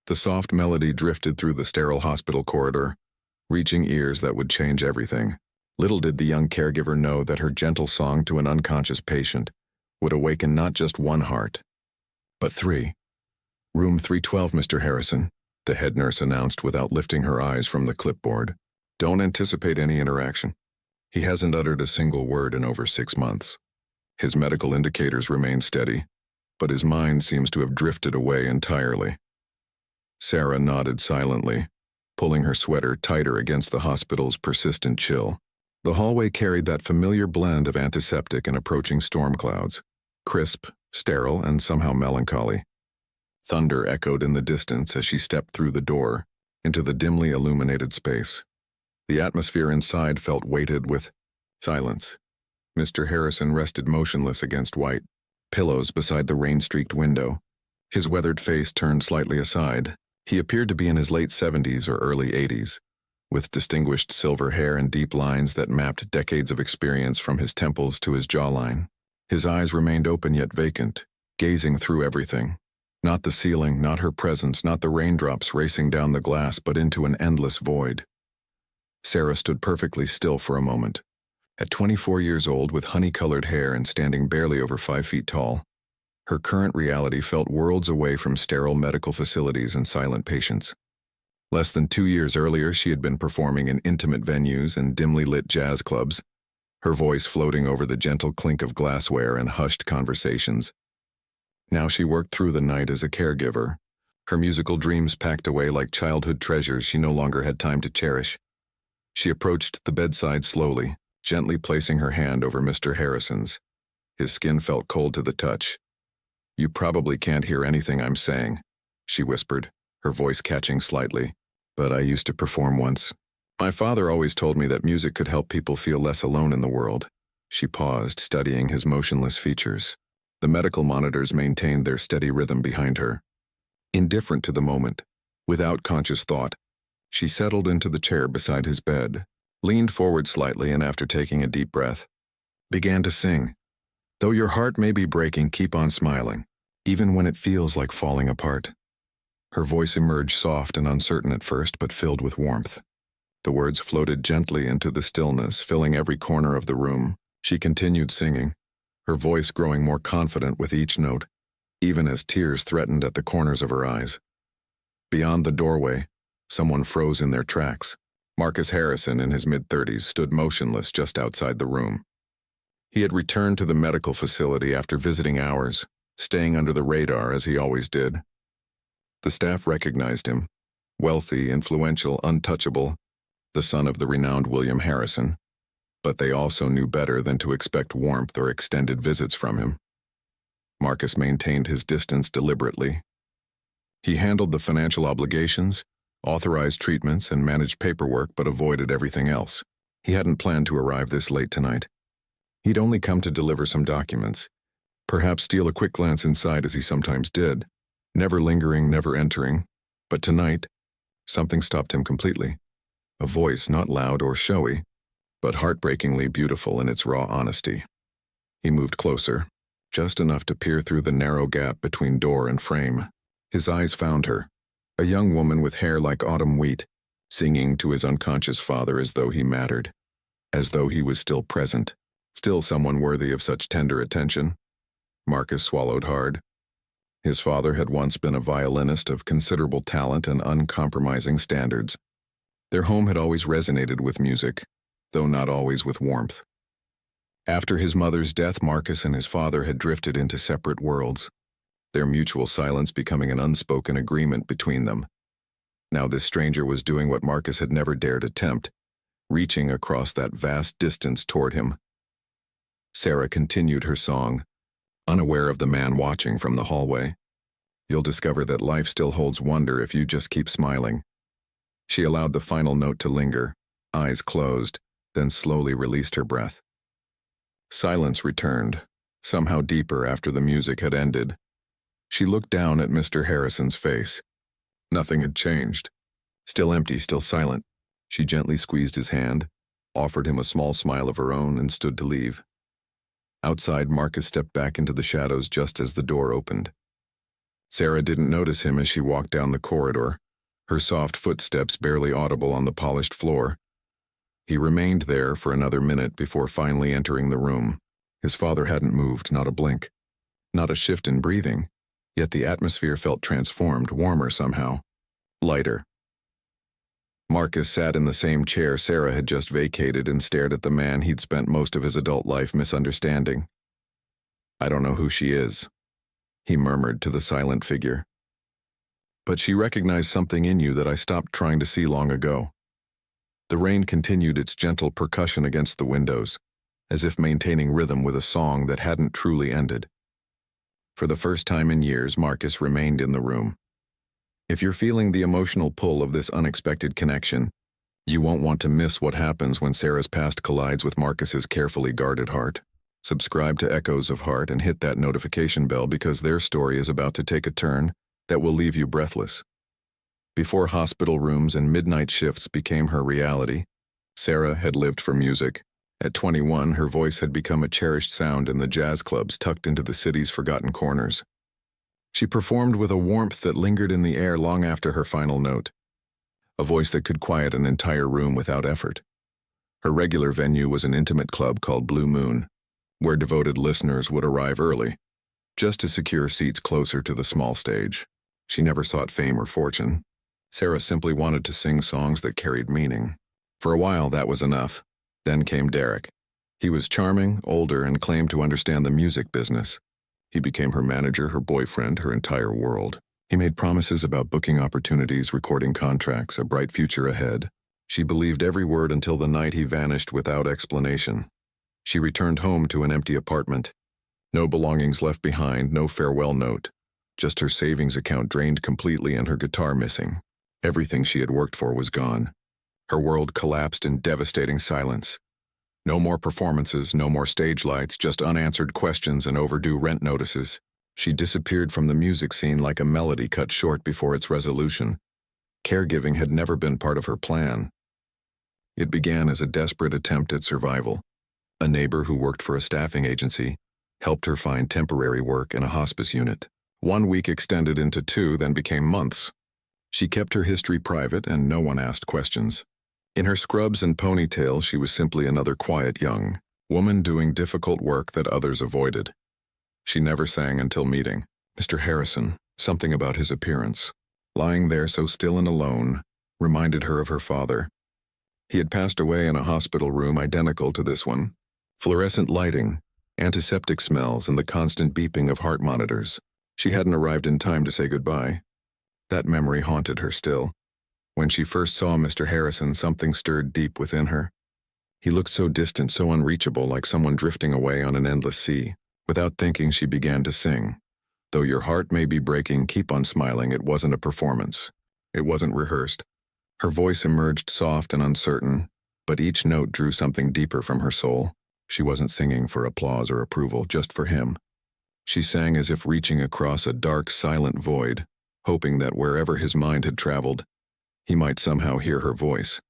The soft melody drifted through the sterile hospital corridor, reaching ears that would change everything. Little did the young caregiver know that her gentle song to an unconscious patient would awaken not just one heart, but three. "Room 312, Mr. Harrison," the head nurse announced without lifting her eyes from the clipboard. "Don't anticipate any interaction." He hasn't uttered a single word in over 6 months. His medical indicators remain steady, but his mind seems to have drifted away entirely. Sarah nodded silently, pulling her sweater tighter against the hospital's persistent chill. The hallway carried that familiar blend of antiseptic and approaching storm clouds, crisp, sterile, and somehow melancholy. Thunder echoed in the distance as she stepped through the door into the dimly illuminated space. The atmosphere inside felt weighted with silence. Mr. Harrison rested motionless against white pillows beside the rain-streaked window, his weathered face turned slightly aside. He appeared to be in his late 70s or early 80s, with distinguished silver hair and deep lines that mapped decades of experience from his temples to his jawline. His eyes remained open yet vacant, gazing through everything. Not the ceiling, not her presence, not the raindrops racing down the glass, but into an endless void. Sarah stood perfectly still for a moment. At 24 years old, with honey-colored hair and standing barely over 5 feet tall, her current reality felt worlds away from sterile medical facilities and silent patients. Less than 2 years earlier, she had been performing in intimate venues and dimly lit jazz clubs, her voice floating over the gentle clink of glassware and hushed conversations. Now she worked through the night as a caregiver, her musical dreams packed away like childhood treasures she no longer had time to cherish. She approached the bedside slowly, gently placing her hand over Mr. Harrison's. His skin felt cold to the touch. "You probably can't hear anything I'm saying," she whispered, her voice catching slightly. "But I used to perform once. My father always told me that music could help people feel less alone in the world." She paused, studying his motionless features. The medical monitors maintained their steady rhythm behind her. Indifferent to the moment, without conscious thought, she settled into the chair beside his bed, leaned forward slightly, and after taking a deep breath, began to sing. "Though your heart may be breaking, keep on smiling, even when it feels like falling apart." Her voice emerged soft and uncertain at first, but filled with warmth. The words floated gently into the stillness, filling every corner of the room. She continued singing, her voice growing more confident with each note, even as tears threatened at the corners of her eyes. Beyond the doorway, someone froze in their tracks. Marcus Harrison, in his mid-30s, stood motionless just outside the room. He had returned to the medical facility after visiting hours, staying under the radar as he always did. The staff recognized him, wealthy, influential, untouchable, the son of the renowned William Harrison, but they also knew better than to expect warmth or extended visits from him. Marcus maintained his distance deliberately. He handled the financial obligations, authorized treatments, and managed paperwork, but avoided everything else. He hadn't planned to arrive this late tonight. He'd only come to deliver some documents, perhaps steal a quick glance inside as he sometimes did, never lingering, never entering. But tonight, something stopped him completely. A voice not loud or showy, but heartbreakingly beautiful in its raw honesty. He moved closer, just enough to peer through the narrow gap between door and frame. His eyes found her, a young woman with hair like autumn wheat, singing to his unconscious father as though he mattered, as though he was still present, still someone worthy of such tender attention. Marcus swallowed hard. His father had once been a violinist of considerable talent and uncompromising standards. Their home had always resonated with music, though not always with warmth. After his mother's death, Marcus and his father had drifted into separate worlds, their mutual silence becoming an unspoken agreement between them. Now this stranger was doing what Marcus had never dared attempt, reaching across that vast distance toward him. Sarah continued her song, unaware of the man watching from the hallway. "You'll discover that life still holds wonder if you just keep smiling." She allowed the final note to linger, eyes closed, then slowly released her breath. Silence returned, somehow deeper after the music had ended. She looked down at Mr. Harrison's face. Nothing had changed. Still empty, still silent. She gently squeezed his hand, offered him a small smile of her own, and stood to leave. Outside, Marcus stepped back into the shadows just as the door opened. Sarah didn't notice him as she walked down the corridor, her soft footsteps barely audible on the polished floor. He remained there for another minute before finally entering the room. His father hadn't moved, not a blink, not a shift in breathing, yet the atmosphere felt transformed, warmer somehow, lighter. Marcus sat in the same chair Sarah had just vacated and stared at the man he'd spent most of his adult life misunderstanding. "I don't know who she is," he murmured to the silent figure. "But she recognized something in you that I stopped trying to see long ago." The rain continued its gentle percussion against the windows, as if maintaining rhythm with a song that hadn't truly ended. For the first time in years, Marcus remained in the room. If you're feeling the emotional pull of this unexpected connection, you won't want to miss what happens when Sarah's past collides with Marcus's carefully guarded heart. Subscribe to Echoes of Heart and hit that notification bell because their story is about to take a turn that will leave you breathless. Before hospital rooms and midnight shifts became her reality, Sarah had lived for music. At 21, her voice had become a cherished sound in the jazz clubs tucked into the city's forgotten corners. She performed with a warmth that lingered in the air long after her final note, a voice that could quiet an entire room without effort. Her regular venue was an intimate club called Blue Moon, where devoted listeners would arrive early, just to secure seats closer to the small stage. She never sought fame or fortune. Sarah simply wanted to sing songs that carried meaning. For a while, that was enough. Then came Derek. He was charming, older, and claimed to understand the music business. He became her manager, her boyfriend, her entire world. He made promises about booking opportunities, recording contracts, a bright future ahead. She believed every word until the night he vanished without explanation. She returned home to an empty apartment. No belongings left behind, no farewell note. Just her savings account drained completely and her guitar missing. Everything she had worked for was gone. Her world collapsed in devastating silence. No more performances, no more stage lights, just unanswered questions and overdue rent notices. She disappeared from the music scene like a melody cut short before its resolution. Caregiving had never been part of her plan. It began as a desperate attempt at survival. A neighbor who worked for a staffing agency helped her find temporary work in a hospice unit. 1 week extended into 2, then became months. She kept her history private and no one asked questions. In her scrubs and ponytail, she was simply another quiet young woman doing difficult work that others avoided. She never sang until meeting Mr. Harrison. Something about his appearance, lying there so still and alone, reminded her of her father. He had passed away in a hospital room identical to this one. Fluorescent lighting, antiseptic smells, and the constant beeping of heart monitors. She hadn't arrived in time to say goodbye. That memory haunted her still. When she first saw Mr. Harrison, something stirred deep within her. He looked so distant, so unreachable, like someone drifting away on an endless sea. Without thinking, she began to sing. Though your heart may be breaking, keep on smiling. It wasn't a performance. It wasn't rehearsed. Her voice emerged soft and uncertain, but each note drew something deeper from her soul. She wasn't singing for applause or approval, just for him. She sang as if reaching across a dark, silent void, hoping that wherever his mind had traveled, he might somehow hear her voice.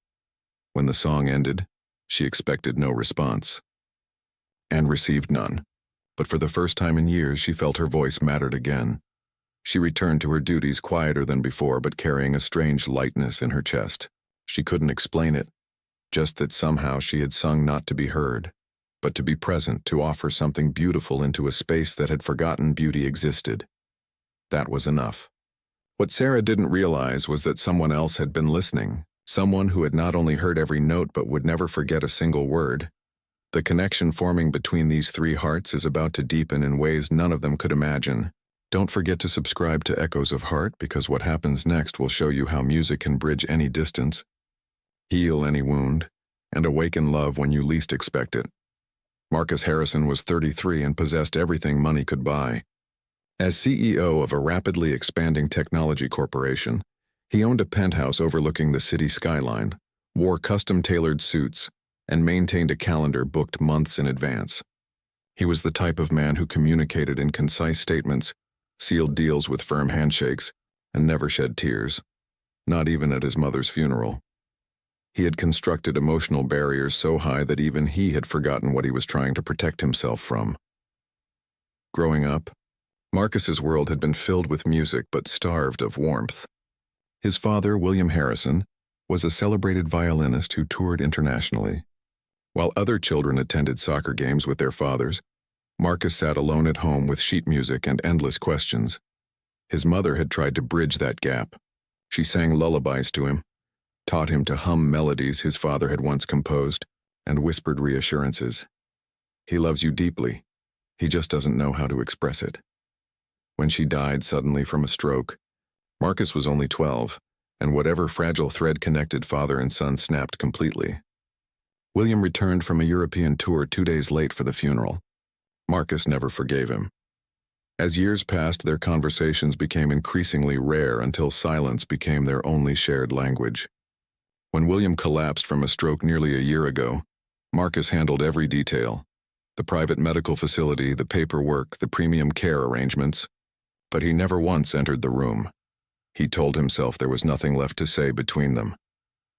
When the song ended, she expected no response, and received none. But for the first time in years, she felt her voice mattered again. She returned to her duties quieter than before, but carrying a strange lightness in her chest. She couldn't explain it, just that somehow she had sung not to be heard, but to be present, to offer something beautiful into a space that had forgotten beauty existed. That was enough. What Sarah didn't realize was that someone else had been listening, someone who had not only heard every note but would never forget a single word. The connection forming between these 3 hearts is about to deepen in ways none of them could imagine. Don't forget to subscribe to Echoes of Heart, because what happens next will show you how music can bridge any distance, heal any wound, and awaken love when you least expect it. Marcus Harrison was 33 and possessed everything money could buy. As CEO of a rapidly expanding technology corporation, he owned a penthouse overlooking the city skyline, wore custom-tailored suits, and maintained a calendar booked months in advance. He was the type of man who communicated in concise statements, sealed deals with firm handshakes, and never shed tears, not even at his mother's funeral. He had constructed emotional barriers so high that even he had forgotten what he was trying to protect himself from. Growing up, Marcus's world had been filled with music but starved of warmth. His father, William Harrison, was a celebrated violinist who toured internationally. While other children attended soccer games with their fathers, Marcus sat alone at home with sheet music and endless questions. His mother had tried to bridge that gap. She sang lullabies to him, taught him to hum melodies his father had once composed, and whispered reassurances. He loves you deeply. He just doesn't know how to express it. When she died suddenly from a stroke, Marcus was only 12, and whatever fragile thread connected father and son snapped completely. William returned from a European tour 2 days late for the funeral. Marcus never forgave him. As years passed, their conversations became increasingly rare until silence became their only shared language. When William collapsed from a stroke nearly a year ago, Marcus handled every detail: the private medical facility, the paperwork, the premium care arrangements. But he never once entered the room. He told himself there was nothing left to say between them.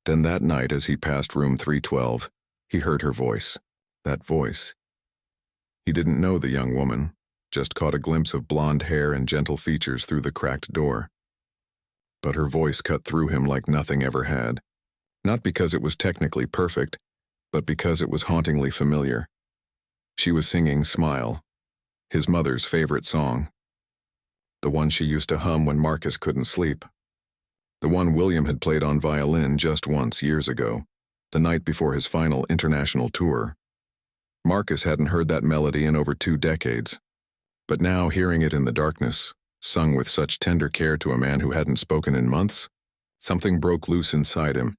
Then that night, as he passed room 312, he heard her voice. That voice. He didn't know the young woman, just caught a glimpse of blonde hair and gentle features through the cracked door. But her voice cut through him like nothing ever had. Not because it was technically perfect, but because it was hauntingly familiar. She was singing Smile, his mother's favorite song. The one she used to hum when Marcus couldn't sleep. The one William had played on violin just once years ago, the night before his final international tour. Marcus hadn't heard that melody in over 2 decades. But now, hearing it in the darkness, sung with such tender care to a man who hadn't spoken in months, something broke loose inside him.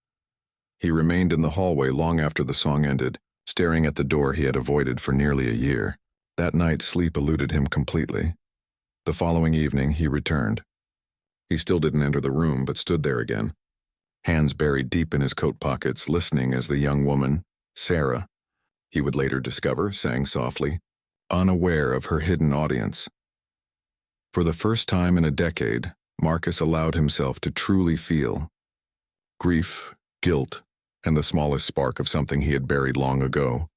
He remained in the hallway long after the song ended, staring at the door he had avoided for nearly a year. That night, sleep eluded him completely. The following evening, he returned. He still didn't enter the room, but stood there again, hands buried deep in his coat pockets, listening as the young woman, Sarah, he would later discover, sang softly, unaware of her hidden audience. For the first time in a decade, Marcus allowed himself to truly feel grief, guilt, and the smallest spark of something he had buried long ago.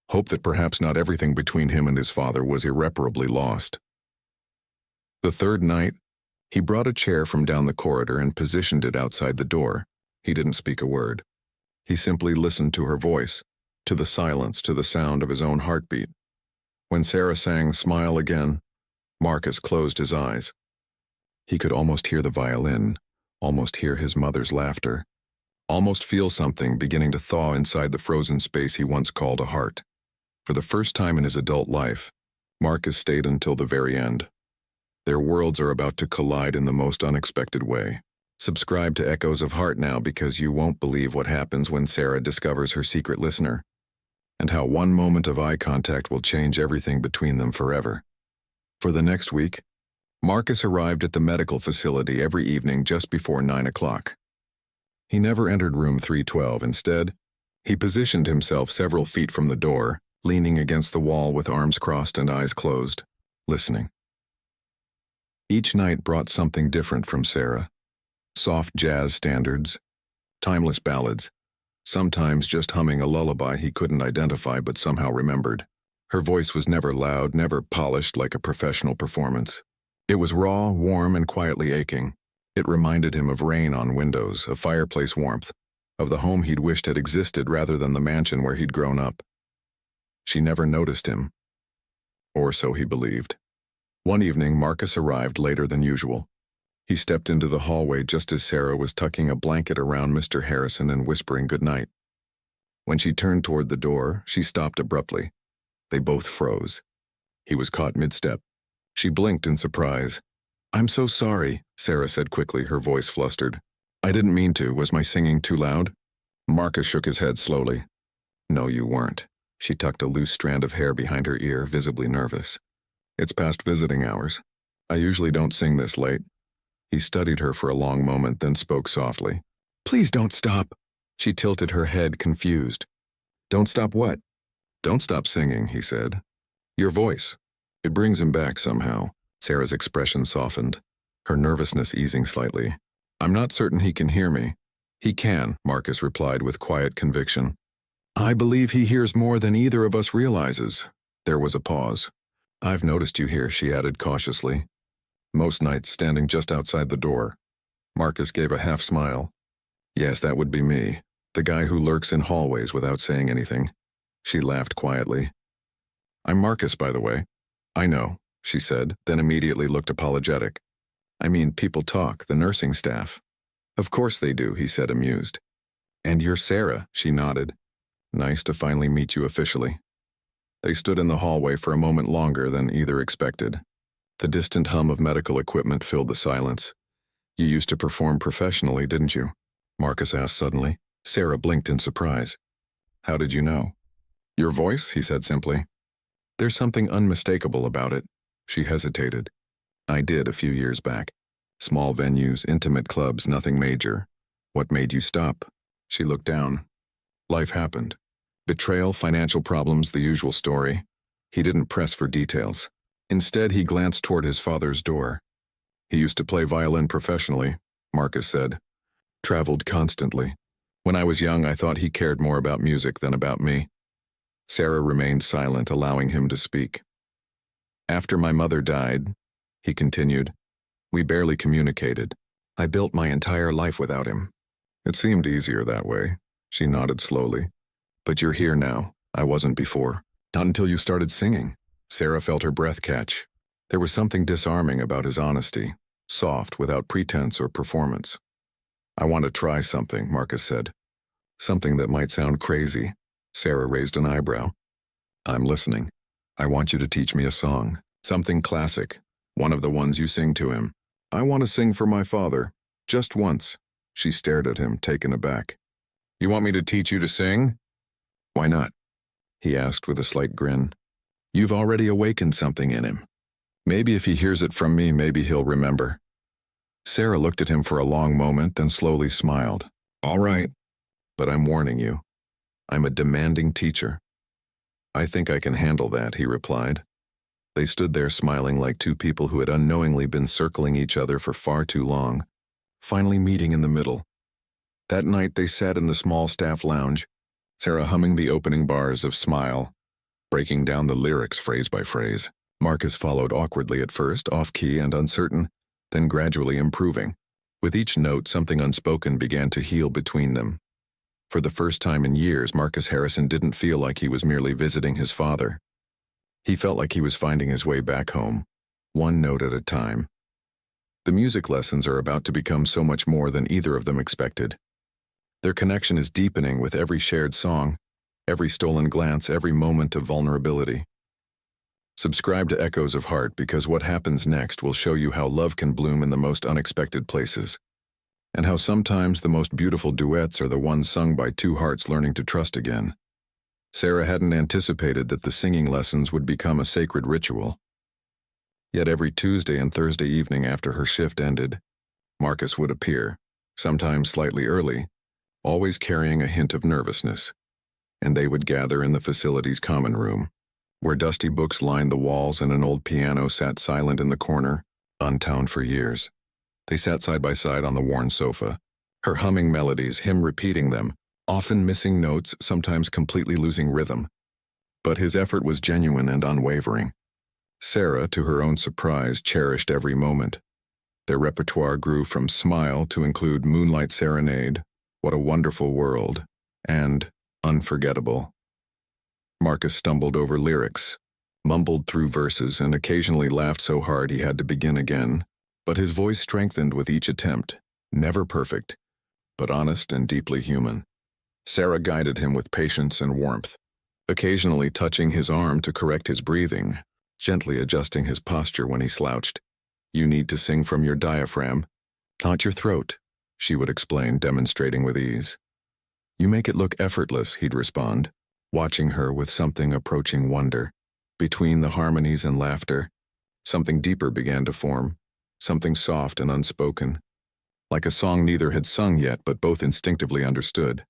Hope that perhaps not everything between him and his father was irreparably lost. The third night, he brought a chair from down the corridor and positioned it outside the door. He didn't speak a word. He simply listened to her voice, to the silence, to the sound of his own heartbeat. When Sarah sang Smile again, Marcus closed his eyes. He could almost hear the violin, almost hear his mother's laughter, almost feel something beginning to thaw inside the frozen space he once called a heart. For the first time in his adult life, Marcus stayed until the very end. Their worlds are about to collide in the most unexpected way. Subscribe to Echoes of Heart now, because you won't believe what happens when Sarah discovers her secret listener, and how one moment of eye contact will change everything between them forever. For the next week, Marcus arrived at the medical facility every evening just before 9 o'clock. He never entered room 312. Instead, he positioned himself several feet from the door, leaning against the wall with arms crossed and eyes closed, listening. Each night brought something different from Sarah. Soft jazz standards, timeless ballads, sometimes just humming a lullaby he couldn't identify but somehow remembered. Her voice was never loud, never polished like a professional performance. It was raw, warm, and quietly aching. It reminded him of rain on windows, of fireplace warmth, of the home he'd wished had existed rather than the mansion where he'd grown up. She never noticed him, or so he believed. One evening, Marcus arrived later than usual. He stepped into the hallway just as Sarah was tucking a blanket around Mr. Harrison and whispering goodnight. When she turned toward the door, she stopped abruptly. They both froze. He was caught mid-step. She blinked in surprise. "I'm so sorry," Sarah said quickly, her voice flustered. "I didn't mean to. Was my singing too loud?" Marcus shook his head slowly. "No, you weren't." She tucked a loose strand of hair behind her ear, visibly nervous. "It's past visiting hours. I usually don't sing this late." He studied her for a long moment, then spoke softly. "Please don't stop." She tilted her head, confused. "Don't stop what?" "Don't stop singing," he said. "Your voice. It brings him back somehow." Sarah's expression softened, her nervousness easing slightly. "I'm not certain he can hear me." "He can," Marcus replied with quiet conviction. "I believe he hears more than either of us realizes." There was a pause. I've noticed you here, she added cautiously. Most nights standing just outside the door. Marcus gave a half smile. Yes, that would be me. The guy who lurks in hallways without saying anything. She laughed quietly. I'm Marcus, by the way. I know, she said, then immediately looked apologetic. I mean, people talk, the nursing staff. Of course they do, he said, amused. And you're Sarah, she nodded. Nice to finally meet you officially. They stood in the hallway for a moment longer than either expected. The distant hum of medical equipment filled the silence. You used to perform professionally, didn't you? Marcus asked suddenly. Sarah blinked in surprise. How did you know? Your voice, he said simply. There's something unmistakable about it. She hesitated. I did a few years back. Small venues, intimate clubs, nothing major. What made you stop? She looked down. Life happened. Betrayal, financial problems, the usual story. He didn't press for details. Instead, he glanced toward his father's door. He used to play violin professionally, Marcus said. Traveled constantly. When I was young, I thought he cared more about music than about me. Sarah remained silent, allowing him to speak. After my mother died, he continued, we barely communicated. I built my entire life without him. It seemed easier that way. She nodded slowly. But you're here now. I wasn't before. Not until you started singing. Sarah felt her breath catch. There was something disarming about his honesty, soft, without pretense or performance. I want to try something, Marcus said. Something that might sound crazy. Sarah raised an eyebrow. I'm listening. I want you to teach me a song. Something classic. One of the ones you sing to him. I want to sing for my father. Just once. She stared at him, taken aback. You want me to teach you to sing? Why not? He asked with a slight grin. You've already awakened something in him. Maybe if he hears it from me, maybe he'll remember. Sarah looked at him for a long moment, then slowly smiled. All right. But I'm warning you. I'm a demanding teacher. I think I can handle that, he replied. They stood there smiling like two people who had unknowingly been circling each other for far too long, finally meeting in the middle. That night they sat in the small staff lounge, Sarah humming the opening bars of Smile, breaking down the lyrics phrase by phrase. Marcus followed awkwardly at first, off-key and uncertain, then gradually improving. With each note, something unspoken began to heal between them. For the first time in years, Marcus Harrison didn't feel like he was merely visiting his father. He felt like he was finding his way back home, one note at a time. The music lessons are about to become so much more than either of them expected. Their connection is deepening with every shared song, every stolen glance, every moment of vulnerability. Subscribe to Echoes of Heart because what happens next will show you how love can bloom in the most unexpected places, and how sometimes the most beautiful duets are the ones sung by two hearts learning to trust again. Sarah hadn't anticipated that the singing lessons would become a sacred ritual. Yet every Tuesday and Thursday evening after her shift ended, Marcus would appear, sometimes slightly early, always carrying a hint of nervousness, and they would gather in the facility's common room, where dusty books lined the walls and an old piano sat silent in the corner, untuned for years. They sat side by side on the worn sofa, her humming melodies, him repeating them, often missing notes, sometimes completely losing rhythm. But his effort was genuine and unwavering. Sarah, to her own surprise, cherished every moment. Their repertoire grew from Smile to include Moonlight Serenade, What a Wonderful World, and Unforgettable. Marcus stumbled over lyrics, mumbled through verses, and occasionally laughed so hard he had to begin again, but his voice strengthened with each attempt, never perfect, but honest and deeply human. Sarah guided him with patience and warmth, occasionally touching his arm to correct his breathing, gently adjusting his posture when he slouched. You need to sing from your diaphragm, not your throat, she would explain, demonstrating with ease. You make it look effortless, he'd respond, watching her with something approaching wonder. Between the harmonies and laughter, something deeper began to form, something soft and unspoken, like a song neither had sung yet but both instinctively understood.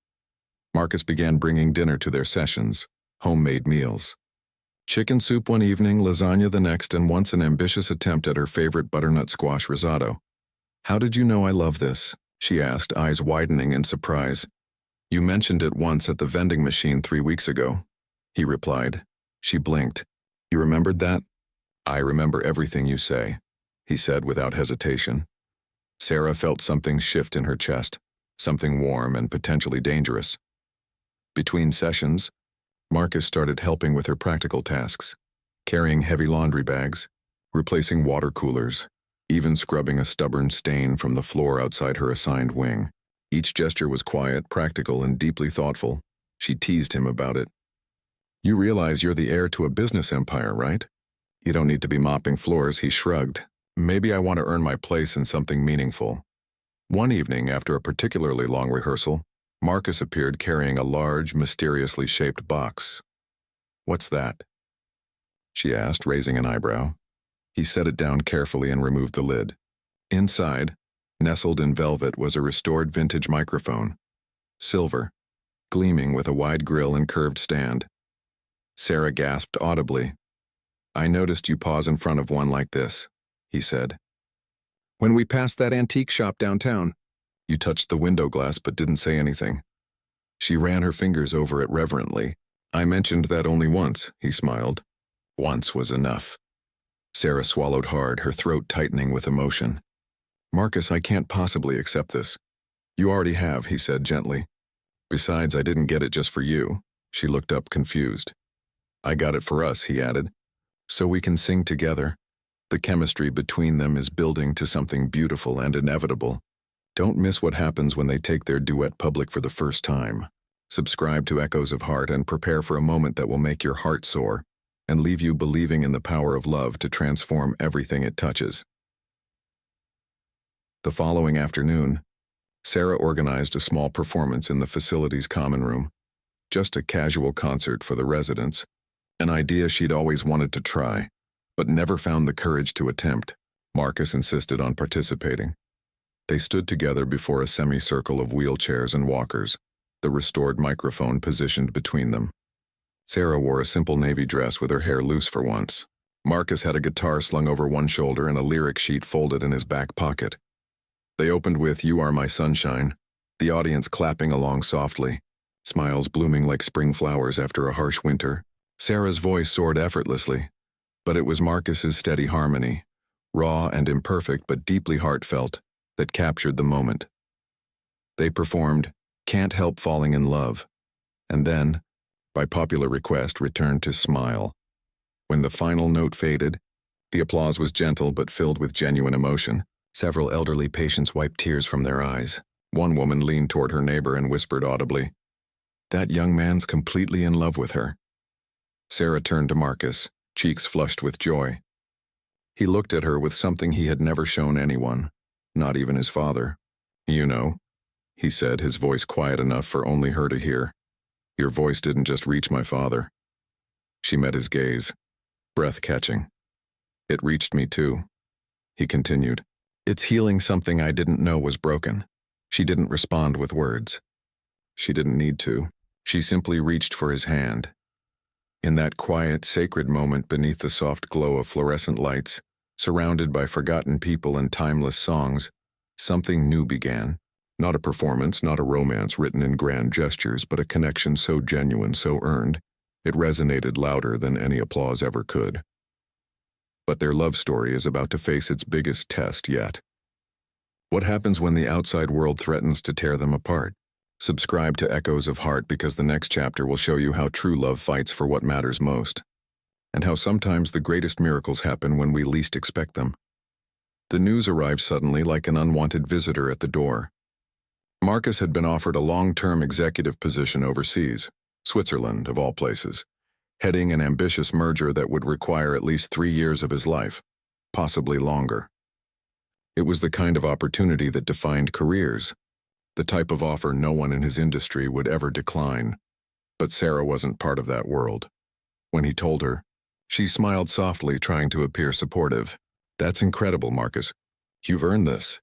Marcus began bringing dinner to their sessions, homemade meals. Chicken soup one evening, lasagna the next, and once an ambitious attempt at her favorite butternut squash risotto. How did you know I love this? She asked, eyes widening in surprise. You mentioned it once at the vending machine 3 weeks ago, he replied. She blinked. You remembered that? I remember everything you say, he said without hesitation. Sarah felt something shift in her chest, something warm and potentially dangerous. Between sessions, Marcus started helping with her practical tasks, carrying heavy laundry bags, replacing water coolers, even scrubbing a stubborn stain from the floor outside her assigned wing. Each gesture was quiet, practical, and deeply thoughtful. She teased him about it. You realize you're the heir to a business empire, right? You don't need to be mopping floors, he shrugged. Maybe I want to earn my place in something meaningful. One evening, after a particularly long rehearsal, Marcus appeared carrying a large, mysteriously shaped box. What's that? She asked, raising an eyebrow. He set it down carefully and removed the lid. Inside, nestled in velvet, was a restored vintage microphone. Silver, gleaming with a wide grill and curved stand. Sarah gasped audibly. I noticed you pause in front of one like this, he said. When we passed that antique shop downtown, you touched the window glass but didn't say anything. She ran her fingers over it reverently. I mentioned that only once, he smiled. Once was enough. Sarah swallowed hard, her throat tightening with emotion. Marcus, I can't possibly accept this. You already have, he said gently. Besides, I didn't get it just for you. She looked up confused. I got it for us, he added. So we can sing together. The chemistry between them is building to something beautiful and inevitable. Don't miss what happens when they take their duet public for the first time. Subscribe to Echoes of Heart and prepare for a moment that will make your heart soar and leave you believing in the power of love to transform everything it touches. The following afternoon, Sarah organized a small performance in the facility's common room. Just a casual concert for the residents, an idea she'd always wanted to try, but never found the courage to attempt. Marcus insisted on participating. They stood together before a semicircle of wheelchairs and walkers, the restored microphone positioned between them. Sarah wore a simple navy dress with her hair loose for once. Marcus had a guitar slung over one shoulder and a lyric sheet folded in his back pocket. They opened with You Are My Sunshine, the audience clapping along softly, smiles blooming like spring flowers after a harsh winter. Sarah's voice soared effortlessly, but it was Marcus's steady harmony, raw and imperfect but deeply heartfelt, that captured the moment. They performed Can't Help Falling in Love, and then, by popular request, returned to Smile. When the final note faded, the applause was gentle but filled with genuine emotion. Several elderly patients wiped tears from their eyes. One woman leaned toward her neighbor and whispered audibly, That young man's completely in love with her. Sarah turned to Marcus, cheeks flushed with joy. He looked at her with something he had never shown anyone, not even his father. You know, he said, his voice quiet enough for only her to hear. Your voice didn't just reach my father. She met his gaze, breath-catching. It reached me too, he continued. It's healing something I didn't know was broken. She didn't respond with words. She didn't need to. She simply reached for his hand. In that quiet, sacred moment beneath the soft glow of fluorescent lights, surrounded by forgotten people and timeless songs, something new began. Not a performance, not a romance written in grand gestures, but a connection so genuine, so earned, it resonated louder than any applause ever could. But their love story is about to face its biggest test yet. What happens when the outside world threatens to tear them apart? Subscribe to Echoes of Heart because the next chapter will show you how true love fights for what matters most, and how sometimes the greatest miracles happen when we least expect them. The news arrived suddenly like an unwanted visitor at the door. Marcus had been offered a long-term executive position overseas, Switzerland of all places, heading an ambitious merger that would require at least 3 years of his life, possibly longer. It was the kind of opportunity that defined careers, the type of offer no one in his industry would ever decline. But Sarah wasn't part of that world. When he told her, she smiled softly, trying to appear supportive. That's incredible, Marcus. You've earned this.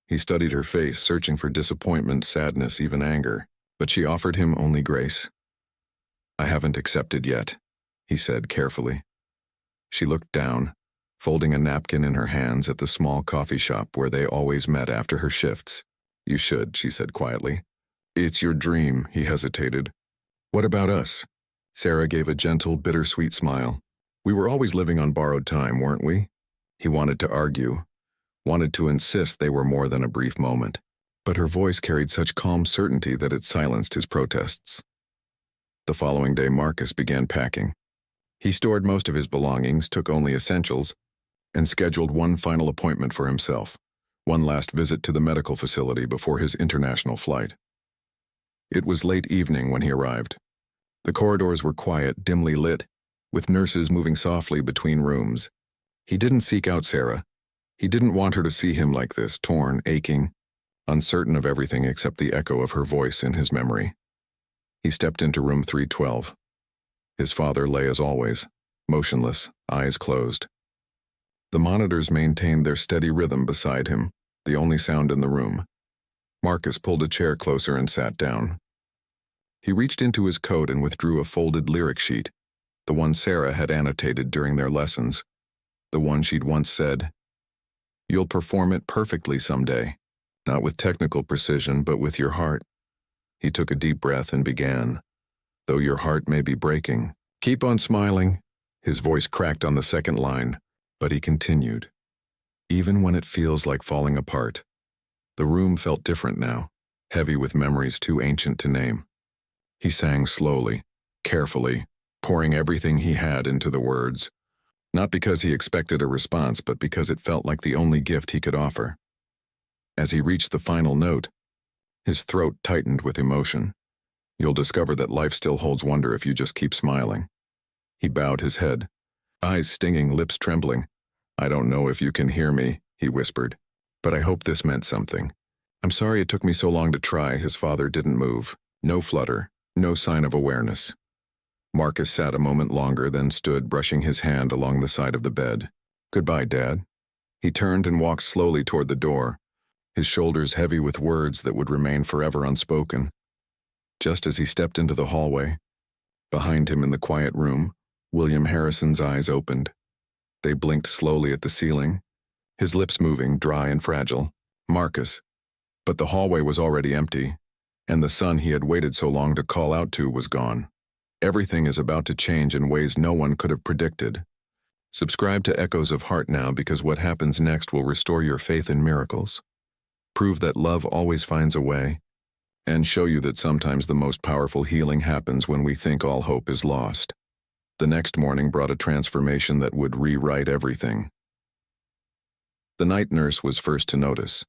He studied her face, searching for disappointment, sadness, even anger, but she offered him only grace. I haven't accepted yet, he said carefully. She looked down, folding a napkin in her hands at the small coffee shop where they always met after her shifts. You should, she said quietly. It's your dream, he hesitated. What about us? Sarah gave a gentle, bittersweet smile. We were always living on borrowed time, weren't we? He wanted to argue, wanted to insist they were more than a brief moment. But her voice carried such calm certainty that it silenced his protests. The following day, Marcus began packing. He stored most of his belongings, took only essentials, and scheduled one final appointment for himself, one last visit to the medical facility before his international flight. It was late evening when he arrived. The corridors were quiet, dimly lit, with nurses moving softly between rooms. He didn't seek out Sarah. He didn't want her to see him like this, torn, aching, uncertain of everything except the echo of her voice in his memory. He stepped into room 312. His father lay as always, motionless, eyes closed. The monitors maintained their steady rhythm beside him, the only sound in the room. Marcus pulled a chair closer and sat down. He reached into his coat and withdrew a folded lyric sheet, the one Sarah had annotated during their lessons, the one she'd once said, "You'll perform it perfectly someday, not with technical precision, but with your heart." He took a deep breath and began, "Though your heart may be breaking, keep on smiling." His voice cracked on the second line, but he continued, "Even when it feels like falling apart." The room felt different now, heavy with memories too ancient to name. He sang slowly, carefully, pouring everything he had into the words, not because he expected a response, but because it felt like the only gift he could offer. As he reached the final note, his throat tightened with emotion. "You'll discover that life still holds wonder if you just keep smiling." He bowed his head, eyes stinging, lips trembling. "I don't know if you can hear me," he whispered, "but I hope this meant something. I'm sorry it took me so long to try." His father didn't move. No flutter, no sign of awareness. Marcus sat a moment longer, then stood, brushing his hand along the side of the bed. "Goodbye, Dad." He turned and walked slowly toward the door, his shoulders heavy with words that would remain forever unspoken. Just as he stepped into the hallway, behind him in the quiet room, William Harrison's eyes opened. They blinked slowly at the ceiling, his lips moving, dry and fragile. Marcus. But the hallway was already empty, and the son he had waited so long to call out to was gone. Everything is about to change in ways no one could have predicted. Subscribe to Echoes of Heart now, because what happens next will restore your faith in miracles, prove that love always finds a way, and show you that sometimes the most powerful healing happens when we think all hope is lost. The next morning brought a transformation that would rewrite everything. The night nurse was first to notice.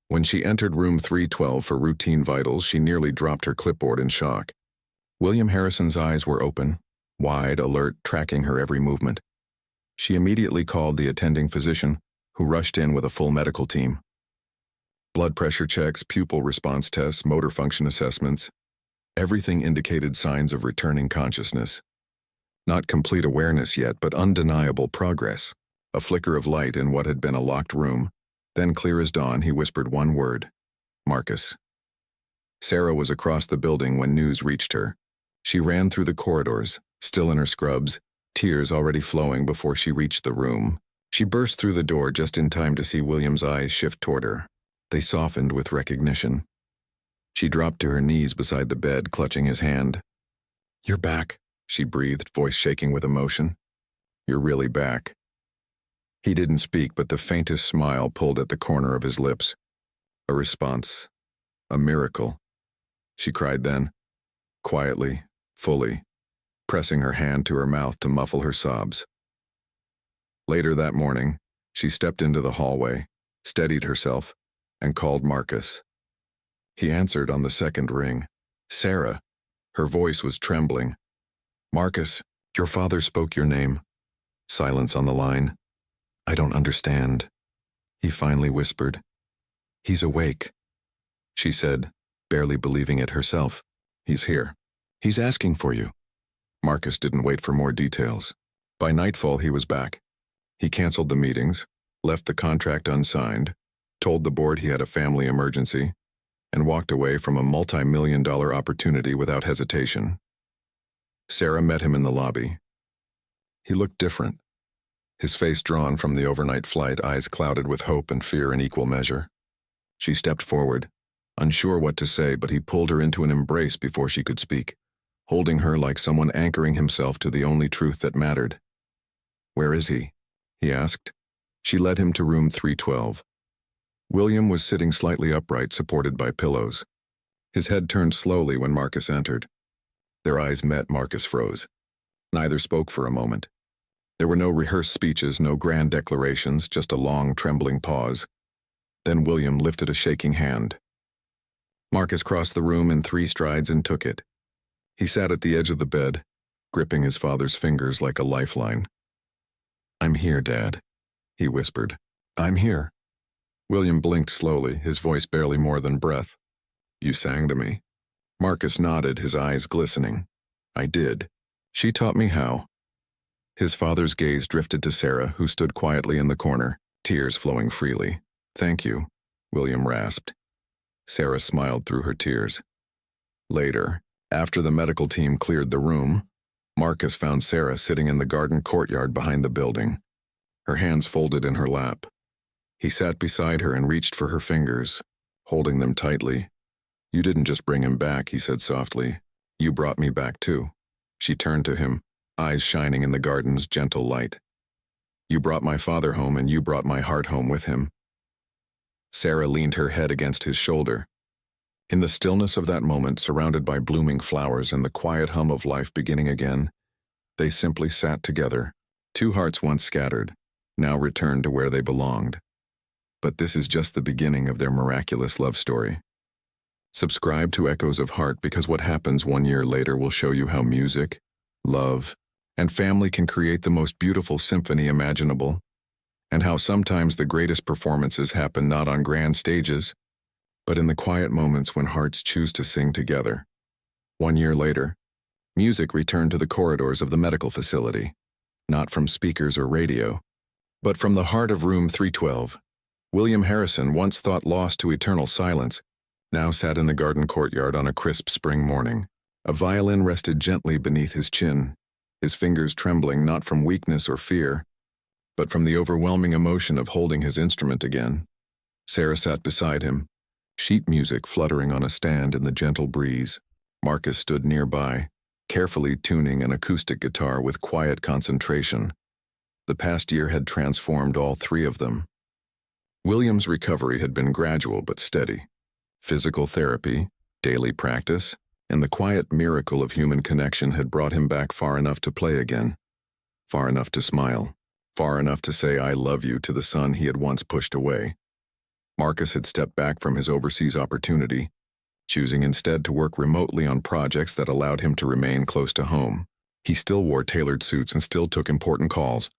When she entered room 312 for routine vitals, she nearly dropped her clipboard in shock. William Harrison's eyes were open, wide, alert, tracking her every movement. She immediately called the attending physician, who rushed in with a full medical team. Blood pressure checks, pupil response tests, motor function assessments. Everything indicated signs of returning consciousness. Not complete awareness yet, but undeniable progress. A flicker of light in what had been a locked room. Then, clear as dawn, he whispered one word: "Marcus." Sarah was across the building when news reached her. She ran through the corridors, still in her scrubs, tears already flowing before she reached the room. She burst through the door just in time to see William's eyes shift toward her. They softened with recognition. She dropped to her knees beside the bed, clutching his hand. "You're back," she breathed, voice shaking with emotion. "You're really back." He didn't speak, but the faintest smile pulled at the corner of his lips. A response. A miracle. She cried then, quietly, fully, pressing her hand to her mouth to muffle her sobs. Later that morning, she stepped into the hallway, steadied herself, and called Marcus. He answered on the second ring. "Sarah." Her voice was trembling. "Marcus, your father spoke your name." Silence on the line. "I don't understand," he finally whispered. "He's awake," she said, barely believing it herself. "He's here. He's asking for you." Marcus didn't wait for more details. By nightfall, he was back. He canceled the meetings, left the contract unsigned, told the board he had a family emergency, and walked away from a multi-million-dollar opportunity without hesitation. Sarah met him in the lobby. He looked different. His face drawn from the overnight flight, eyes clouded with hope and fear in equal measure. She stepped forward, unsure what to say, but he pulled her into an embrace before she could speak, holding her like someone anchoring himself to the only truth that mattered. "Where is he?" he asked. She led him to room 312. William was sitting slightly upright, supported by pillows. His head turned slowly when Marcus entered. Their eyes met. Marcus froze. Neither spoke for a moment. There were no rehearsed speeches, no grand declarations, just a long, trembling pause. Then William lifted a shaking hand. Marcus crossed the room in 3 strides and took it. He sat at the edge of the bed, gripping his father's fingers like a lifeline. "I'm here, Dad," he whispered. "I'm here." William blinked slowly, his voice barely more than breath. "You sang to me." Marcus nodded, his eyes glistening. "I did. She taught me how." His father's gaze drifted to Sarah, who stood quietly in the corner, tears flowing freely. "Thank you," William rasped. Sarah smiled through her tears. Later, after the medical team cleared the room, Marcus found Sarah sitting in the garden courtyard behind the building, her hands folded in her lap. He sat beside her and reached for her fingers, holding them tightly. "You didn't just bring him back," he said softly. "You brought me back too." She turned to him, eyes shining in the garden's gentle light. "You brought my father home, and you brought my heart home with him." Sarah leaned her head against his shoulder. In the stillness of that moment, surrounded by blooming flowers and the quiet hum of life beginning again, they simply sat together. 2 hearts once scattered, now returned to where they belonged. But this is just the beginning of their miraculous love story. Subscribe to Echoes of Heart, because what happens 1 year later will show you how music, love, and family can create the most beautiful symphony imaginable, and how sometimes the greatest performances happen not on grand stages, but in the quiet moments when hearts choose to sing together. 1 year later, music returned to the corridors of the medical facility, not from speakers or radio, but from the heart of room 312. William Harrison, once thought lost to eternal silence, now sat in the garden courtyard on a crisp spring morning. A violin rested gently beneath his chin, his fingers trembling not from weakness or fear, but from the overwhelming emotion of holding his instrument again. Sarah sat beside him, sheet music fluttering on a stand in the gentle breeze. Marcus stood nearby, carefully tuning an acoustic guitar with quiet concentration. The past year had transformed all 3 of them. William's recovery had been gradual but steady. Physical therapy, daily practice, and the quiet miracle of human connection had brought him back far enough to play again, far enough to smile, far enough to say "I love you" to the son he had once pushed away. Marcus had stepped back from his overseas opportunity, choosing instead to work remotely on projects that allowed him to remain close to home. He still wore tailored suits and still took important calls,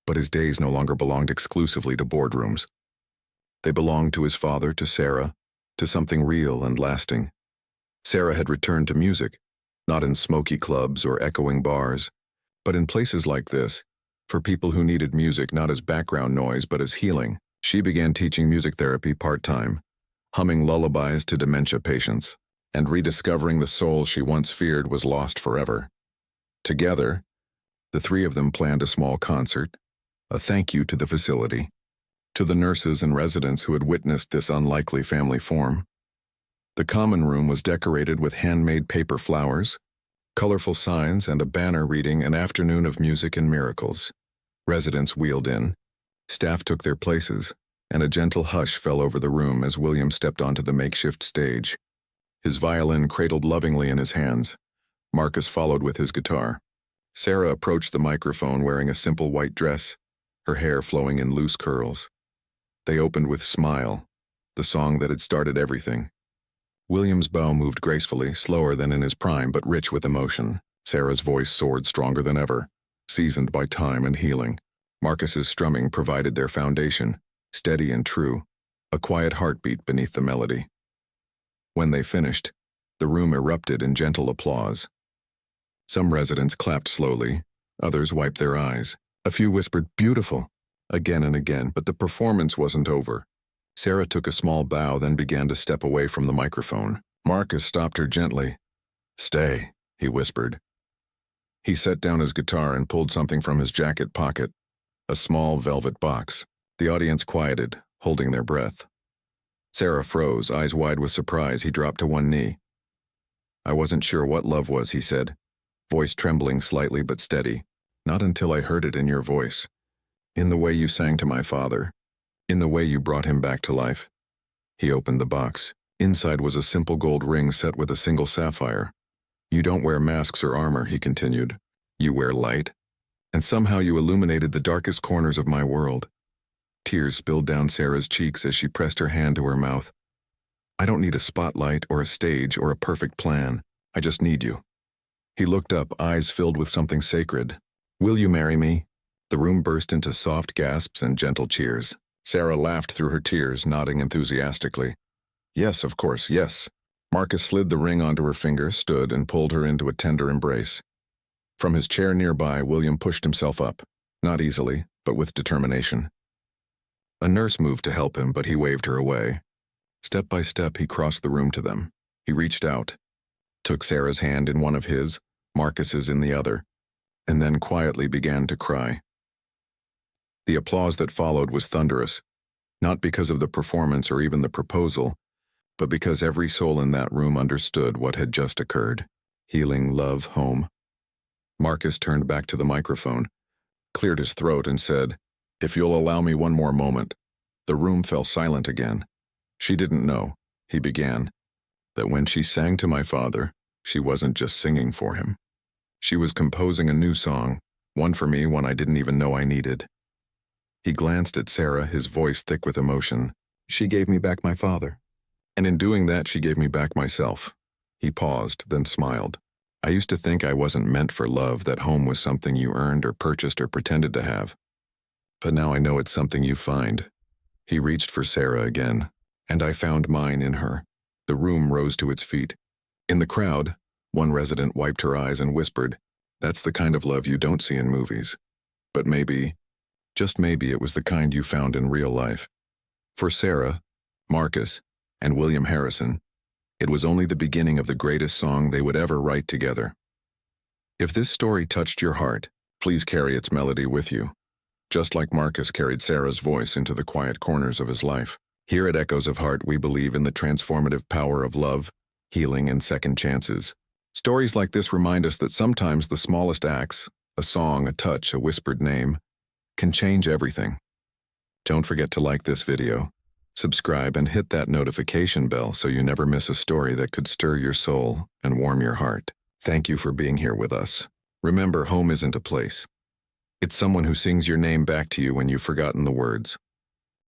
but his days no longer belonged exclusively to boardrooms. They belonged to his father, to Sarah, to something real and lasting. Sarah had returned to music, not in smoky clubs or echoing bars, but in places like this, for people who needed music not as background noise but as healing. She began teaching music therapy part-time, humming lullabies to dementia patients, and rediscovering the soul she once feared was lost forever. Together, the 3 of them planned a small concert, a thank you to the facility, to the nurses and residents who had witnessed this unlikely family form. The common room was decorated with handmade paper flowers, colorful signs, and a banner reading "An Afternoon of Music and Miracles." Residents wheeled in, staff took their places, and a gentle hush fell over the room as William stepped onto the makeshift stage. His violin cradled lovingly in his hands. Marcus followed with his guitar. Sarah approached the microphone wearing a simple white dress, her hair flowing in loose curls. They opened with "Smile," the song that had started everything. William's bow moved gracefully, slower than in his prime but rich with emotion. Sarah's voice soared stronger than ever, seasoned by time and healing. Marcus's strumming provided their foundation, steady and true, a quiet heartbeat beneath the melody. When they finished, the room erupted in gentle applause. Some residents clapped slowly, others wiped their eyes. A few whispered "Beautiful" again and again, but the performance wasn't over. Sarah took a small bow, then began to step away from the microphone. Marcus stopped her gently. "Stay," he whispered. He set down his guitar and pulled something from his jacket pocket, a small velvet box. The audience quieted, holding their breath. Sarah froze, eyes wide with surprise. He dropped to one knee. "I wasn't sure what love was," he said, voice trembling slightly but steady. Not until I heard it in your voice. In the way you sang to my father. In the way you brought him back to life. He opened the box. Inside was a simple gold ring set with a single sapphire. You don't wear masks or armor, he continued. You wear light. And somehow you illuminated the darkest corners of my world. Tears spilled down Sarah's cheeks as she pressed her hand to her mouth. I don't need a spotlight or a stage or a perfect plan. I just need you. He looked up, eyes filled with something sacred. Will you marry me? The room burst into soft gasps and gentle cheers. Sarah laughed through her tears, nodding enthusiastically. Yes, of course, yes. Marcus slid the ring onto her finger, stood, and pulled her into a tender embrace. From his chair nearby, William pushed himself up, not easily, but with determination. A nurse moved to help him, but he waved her away. Step by step, he crossed the room to them. He reached out, took Sarah's hand in one of his, Marcus's in the other, and then quietly began to cry. The applause that followed was thunderous, not because of the performance or even the proposal, but because every soul in that room understood what had just occurred. Healing, love, home. Marcus turned back to the microphone, cleared his throat, and said, "If you'll allow me one more moment." The room fell silent again. She didn't know, he began, that when she sang to my father, she wasn't just singing for him. She was composing a new song, one for me, one I didn't even know I needed. He glanced at Sarah, his voice thick with emotion. She gave me back my father. And in doing that, she gave me back myself. He paused, then smiled. I used to think I wasn't meant for love, that home was something you earned or purchased or pretended to have. But now I know it's something you find. He reached for Sarah again, and I found mine in her. The room rose to its feet. In the crowd, one resident wiped her eyes and whispered, "That's the kind of love you don't see in movies." But maybe, just maybe, it was the kind you found in real life. For Sarah, Marcus, and William Harrison, it was only the beginning of the greatest song they would ever write together. If this story touched your heart, please carry its melody with you, just like Marcus carried Sarah's voice into the quiet corners of his life. Here at Echoes of Heart, we believe in the transformative power of love, healing, and second chances. Stories like this remind us that sometimes the smallest acts, a song, a touch, a whispered name, can change everything. Don't forget to like this video, subscribe, and hit that notification bell so you never miss a story that could stir your soul and warm your heart. Thank you for being here with us. Remember, home isn't a place. It's someone who sings your name back to you when you've forgotten the words.